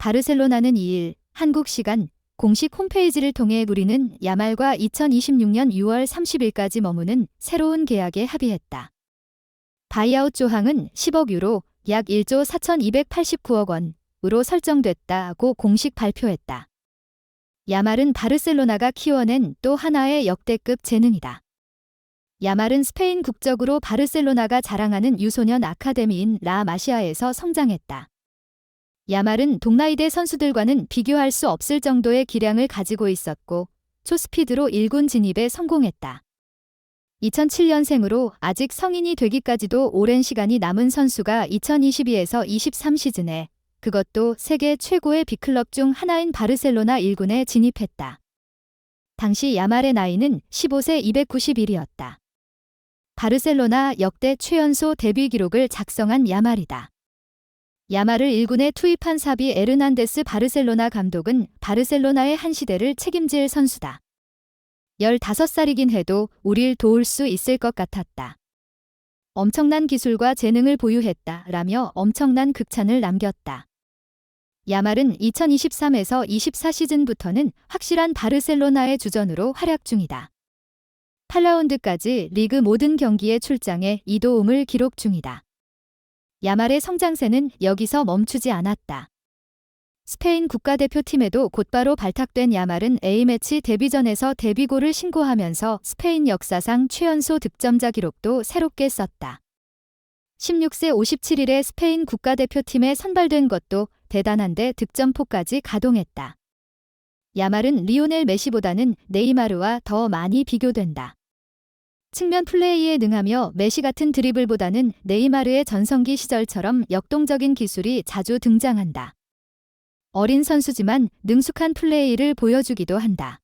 바르셀로나는 2일 한국 시간 공식 홈페이지를 통해 우리는 야말과 2026년 6월 30일까지 머무는 새로운 계약에 합의했다. 바이아웃 조항은 10억 유로, 약 1조 4,289억 원으로 설정됐다고 공식 발표했다. 야말은 바르셀로나가 키워낸 또 하나의 역대급 재능이다. 야말은 스페인 국적으로 바르셀로나가 자랑하는 유소년 아카데미인 라 마시아에서 성장했다. 야말은 동나이대 선수들과는 비교할 수 없을 정도의 기량을 가지고 있었고 초스피드로 1군 진입에 성공했다. 2007년생으로 아직 성인이 되기까지도 오랜 시간이 남은 선수가 2022에서 23 시즌에 그것도 세계 최고의 빅클럽 중 하나인 바르셀로나 1군에 진입했다. 당시 야말의 나이는 15세 291이었다. 바르셀로나 역대 최연소 데뷔 기록을 작성한 야말이다. 야말을 1군에 투입한 사비 에르난데스 바르셀로나 감독은 바르셀로나의 한 시대를 책임질 선수다. 15살이긴 해도 우릴 도울 수 있을 것 같았다. 엄청난 기술과 재능을 보유했다 라며 엄청난 극찬을 남겼다. 야말은 2023에서 24 시즌부터는 확실한 바르셀로나의 주전으로 활약 중이다. 8라운드까지 리그 모든 경기에 출장해 2도움을 기록 중이다. 야말의 성장세는 여기서 멈추지 않았다. 스페인 국가대표팀에도 곧바로 발탁된 야말은 A매치 데뷔전에서 데뷔골을 신고하면서 스페인 역사상 최연소 득점자 기록도 새롭게 썼다. 16세 57일에 스페인 국가대표팀에 선발된 것도 대단한데 득점포까지 가동했다. 야말은 리오넬 메시보다는 네이마르와 더 많이 비교된다. 측면 플레이에 능하며 메시 같은 드리블보다는 네이마르의 전성기 시절처럼 역동적인 기술이 자주 등장한다. 어린 선수지만 능숙한 플레이를 보여주기도 한다.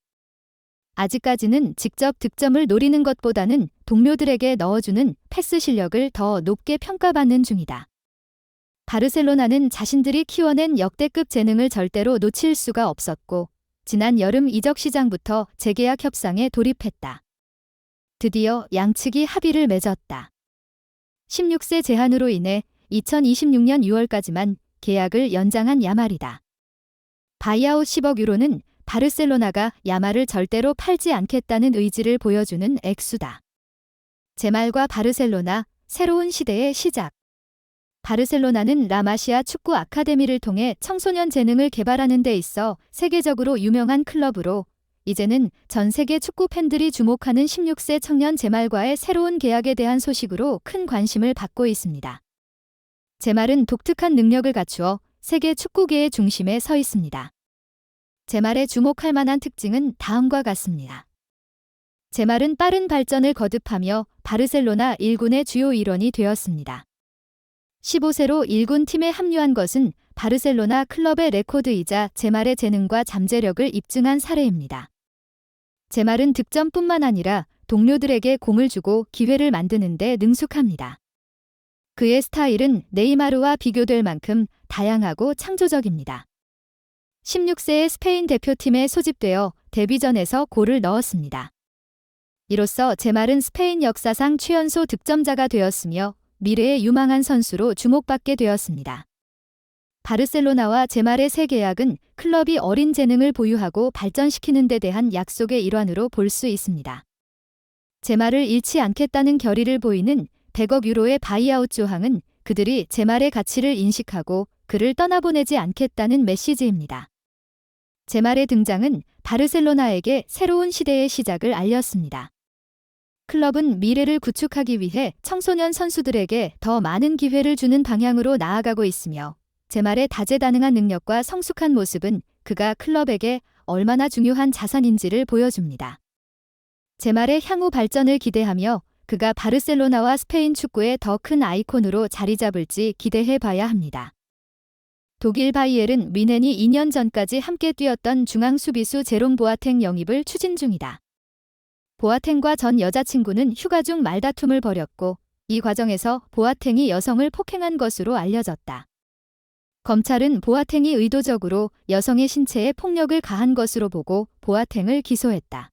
아직까지는 직접 득점을 노리는 것보다는 동료들에게 넣어주는 패스 실력을 더 높게 평가받는 중이다. 바르셀로나는 자신들이 키워낸 역대급 재능을 절대로 놓칠 수가 없었고 지난 여름 이적 시장부터 재계약 협상에 돌입했다. 드디어 양측이 합의를 맺었다. 16세 제한으로 인해 2026년 6월까지만 계약을 연장한 야말이다. 바이아웃 10억 유로는 바르셀로나가 야말을 절대로 팔지 않겠다는 의지를 보여주는 액수다. 제말과 바르셀로나, 새로운 시대의 시작. 바르셀로나는 라마시아 축구 아카데미를 통해 청소년 재능을 개발하는 데 있어 세계적으로 유명한 클럽으로 이제는 전 세계 축구 팬들이 주목하는 16세 청년 제말과의 새로운 계약에 대한 소식으로 큰 관심을 받고 있습니다. 제말은 독특한 능력을 갖추어 세계 축구계의 중심에 서 있습니다. 제말의 주목할 만한 특징은 다음과 같습니다. 제말은 빠른 발전을 거듭하며 바르셀로나 1군의 주요 일원이 되었습니다. 15세로 1군 팀에 합류한 것은 바르셀로나 클럽의 레코드이자 제말의 재능과 잠재력을 입증한 사례입니다. 제말은 득점뿐만 아니라 동료들에게 공을 주고 기회를 만드는 데 능숙합니다. 그의 스타일은 네이마르와 비교될 만큼 다양하고 창조적입니다. 16세의 스페인 대표팀에 소집되어 데뷔전에서 골을 넣었습니다. 이로써 제말은 스페인 역사상 최연소 득점자가 되었으며 미래의 유망한 선수로 주목받게 되었습니다. 바르셀로나와 제말의 새 계약은 클럽이 어린 재능을 보유하고 발전시키는 데 대한 약속의 일환으로 볼 수 있습니다. 제말을 잃지 않겠다는 결의를 보이는 100억 유로의 바이아웃 조항은 그들이 제말의 가치를 인식하고 그를 떠나보내지 않겠다는 메시지입니다. 제말의 등장은 바르셀로나에게 새로운 시대의 시작을 알렸습니다. 클럽은 미래를 구축하기 위해 청소년 선수들에게 더 많은 기회를 주는 방향으로 나아가고 있으며 제말의 다재다능한 능력과 성숙한 모습은 그가 클럽에게 얼마나 중요한 자산인지를 보여줍니다. 제말의 향후 발전을 기대하며 그가 바르셀로나와 스페인 축구의 더 큰 아이콘으로 자리 잡을지 기대해 봐야 합니다. 독일 바이에른 뮌헨이 2년 전까지 함께 뛰었던 중앙 수비수 제롬 보아탱 영입을 추진 중이다. 보아탱과 전 여자친구는 휴가 중 말다툼을 벌였고 이 과정에서 보아탱이 여성을 폭행한 것으로 알려졌다. 검찰은 보아탱이 의도적으로 여성의 신체에 폭력을 가한 것으로 보고 보아탱을 기소했다.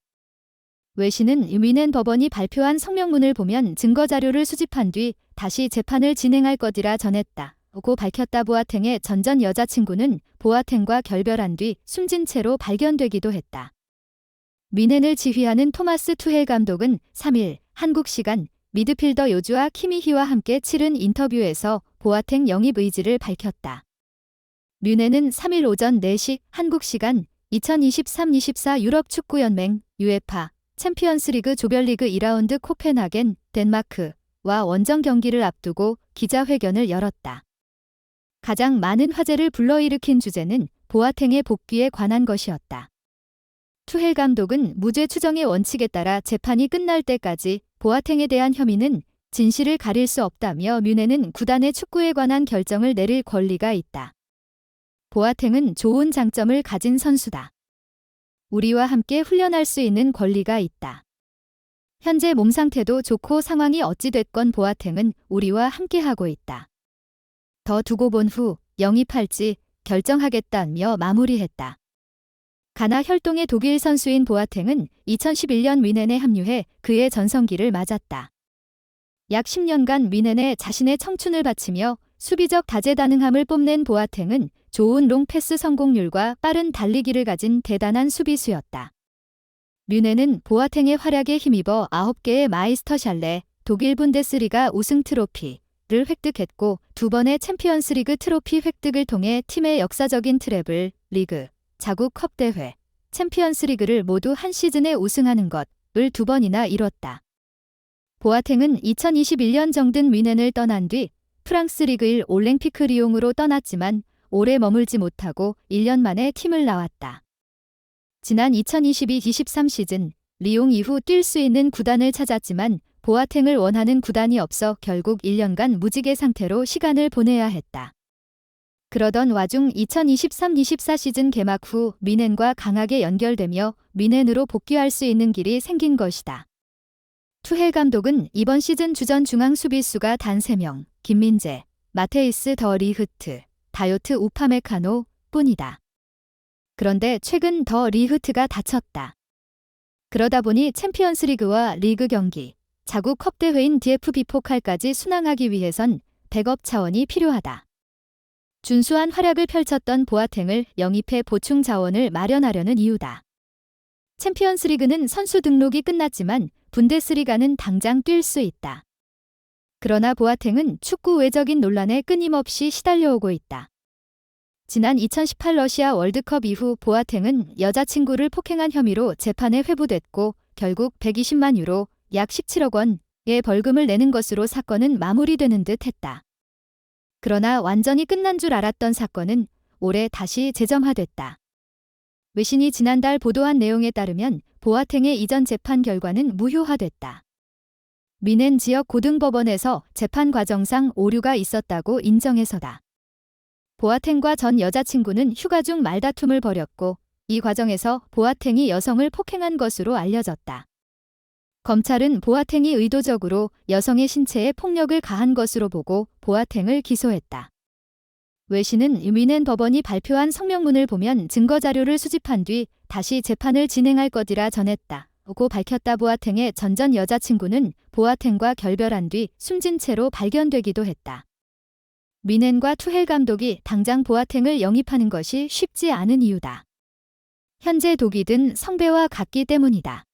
외신은 뮌헨 법원이 발표한 성명문을 보면 증거 자료를 수집한 뒤 다시 재판을 진행할 것이라 전했다. 고 밝혔다. 보아탱의 전전 여자친구는 보아탱과 결별한 뒤 숨진 채로 발견되기도 했다. 뮌헨을 지휘하는 토마스 투헬 감독은 3일 한국 시간 미드필더 요주아 키미히와 함께 치른 인터뷰에서 보아탱 영입 의지를 밝혔다. 뮌헨은 3일 오전 4시 한국 시간 2023-24 유럽 축구연맹 UEFA 챔피언스리그 조별리그 2라운드 코펜하겐 덴마크와 원정 경기를 앞두고 기자회견을 열었다. 가장 많은 화제를 불러일으킨 주제는 보아탱의 복귀에 관한 것이었다. 투헬 감독은 무죄 추정의 원칙에 따라 재판이 끝날 때까지 보아탱에 대한 혐의는 진실을 가릴 수 없다며 뮌헨은 구단의 축구에 관한 결정을 내릴 권리가 있다. 보아탱은 좋은 장점을 가진 선수다. 우리와 함께 훈련할 수 있는 권리가 있다. 현재 몸 상태도 좋고 상황이 어찌됐건 보아탱은 우리와 함께하고 있다. 더 두고 본 후 영입할지 결정하겠다며 마무리했다. 가나 혈통의 독일 선수인 보아탱은 2011년 뮌헨에 합류해 그의 전성기를 맞았다. 약 10년간 뮌헨에 자신의 청춘을 바치며 수비적 다재다능함을 뽐낸 보아탱은 좋은 롱패스 성공률과 빠른 달리기를 가진 대단한 수비수였다. 뮌헨은 보아탱의 활약에 힘입어 9개의 마이스터샬레 독일 분데스리가 우승 트로피를 획득했고 2번의 챔피언스리그 트로피 획득을 통해 팀의 역사적인 트래블, 리그, 자국 컵 대회, 챔피언스리그를 모두 한 시즌에 우승하는 것을 2번이나 이뤘다. 보아탱은 2021년 정든 뮌헨을 떠난 뒤 프랑스 리그 1 올랭피크 리옹으로 떠났지만 오래 머물지 못하고 1년 만에 팀을 나왔다. 지난 2022-23 시즌 리옹 이후 뛸 수 있는 구단을 찾았지만 보아탱을 원하는 구단이 없어 결국 1년간 무지개 상태로 시간을 보내야 했다. 그러던 와중 2023-24 시즌 개막 후 뮌헨과 강하게 연결되며 뮌헨으로 복귀할 수 있는 길이 생긴 것이다. 투헬 감독은 이번 시즌 주전 중앙 수비수가 단 3명, 김민재, 마테이스 더 리흐트, 다요트 우파메카노 뿐이다. 그런데 최근 더 리흐트가 다쳤다. 그러다 보니 챔피언스리그와 리그 경기, 자국 컵 대회인 DFB 포칼까지 순항하기 위해선 백업 차원이 필요하다. 준수한 활약을 펼쳤던 보아탱을 영입해 보충 자원을 마련하려는 이유다. 챔피언스리그는 선수 등록이 끝났지만 분데스리가는 당장 뛸 수 있다. 그러나 보아탱은 축구 외적인 논란에 끊임없이 시달려오고 있다. 지난 2018 러시아 월드컵 이후 보아탱은 여자친구를 폭행한 혐의로 재판에 회부됐고 결국 120만 유로, 약 17억 원의 벌금을 내는 것으로 사건은 마무리되는 듯 했다. 그러나 완전히 끝난 줄 알았던 사건은 올해 다시 재점화됐다. 외신이 지난달 보도한 내용에 따르면 보아탱의 이전 재판 결과는 무효화됐다. 뮌헨 지역 고등법원에서 재판 과정상 오류가 있었다고 인정해서다. 보아탱과 전 여자친구는 휴가 중 말다툼을 벌였고 이 과정에서 보아탱이 여성을 폭행한 것으로 알려졌다. 검찰은 보아탱이 의도적으로 여성의 신체에 폭력을 가한 것으로 보고 보아탱을 기소했다. 외신은 뮌헨 법원이 발표한 성명문을 보면 증거자료를 수집한 뒤 다시 재판을 진행할 것이라 전했다고 밝혔다. 보아탱의 전전 여자친구는 보아탱과 결별한 뒤 숨진 채로 발견되기도 했다. 뮌헨과 투헬 감독이 당장 보아탱을 영입하는 것이 쉽지 않은 이유다. 현재 독이 든 성배와 같기 때문이다.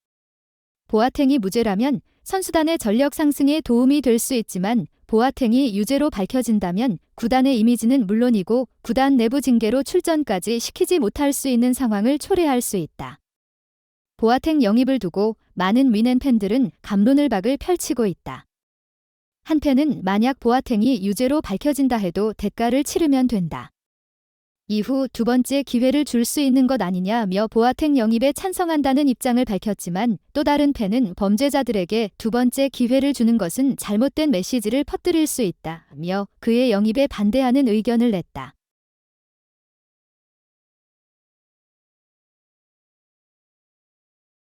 보아탱이 무죄라면 선수단의 전력 상승에 도움이 될 수 있지만 보아탱이 유죄로 밝혀진다면 구단의 이미지는 물론이고 구단 내부 징계로 출전까지 시키지 못할 수 있는 상황을 초래할 수 있다. 보아탱 영입을 두고 많은 뮌헨 팬들은 갑론을박을 펼치고 있다. 한편은 만약 보아탱이 유죄로 밝혀진다 해도 대가를 치르면 된다. 이후 2번째 기회를 줄 수 있는 것 아니냐며 보아탱 영입에 찬성한다는 입장을 밝혔지만 또 다른 팬은 범죄자들에게 2번째 기회를 주는 것은 잘못된 메시지를 퍼뜨릴 수 있다며 그의 영입에 반대하는 의견을 냈다.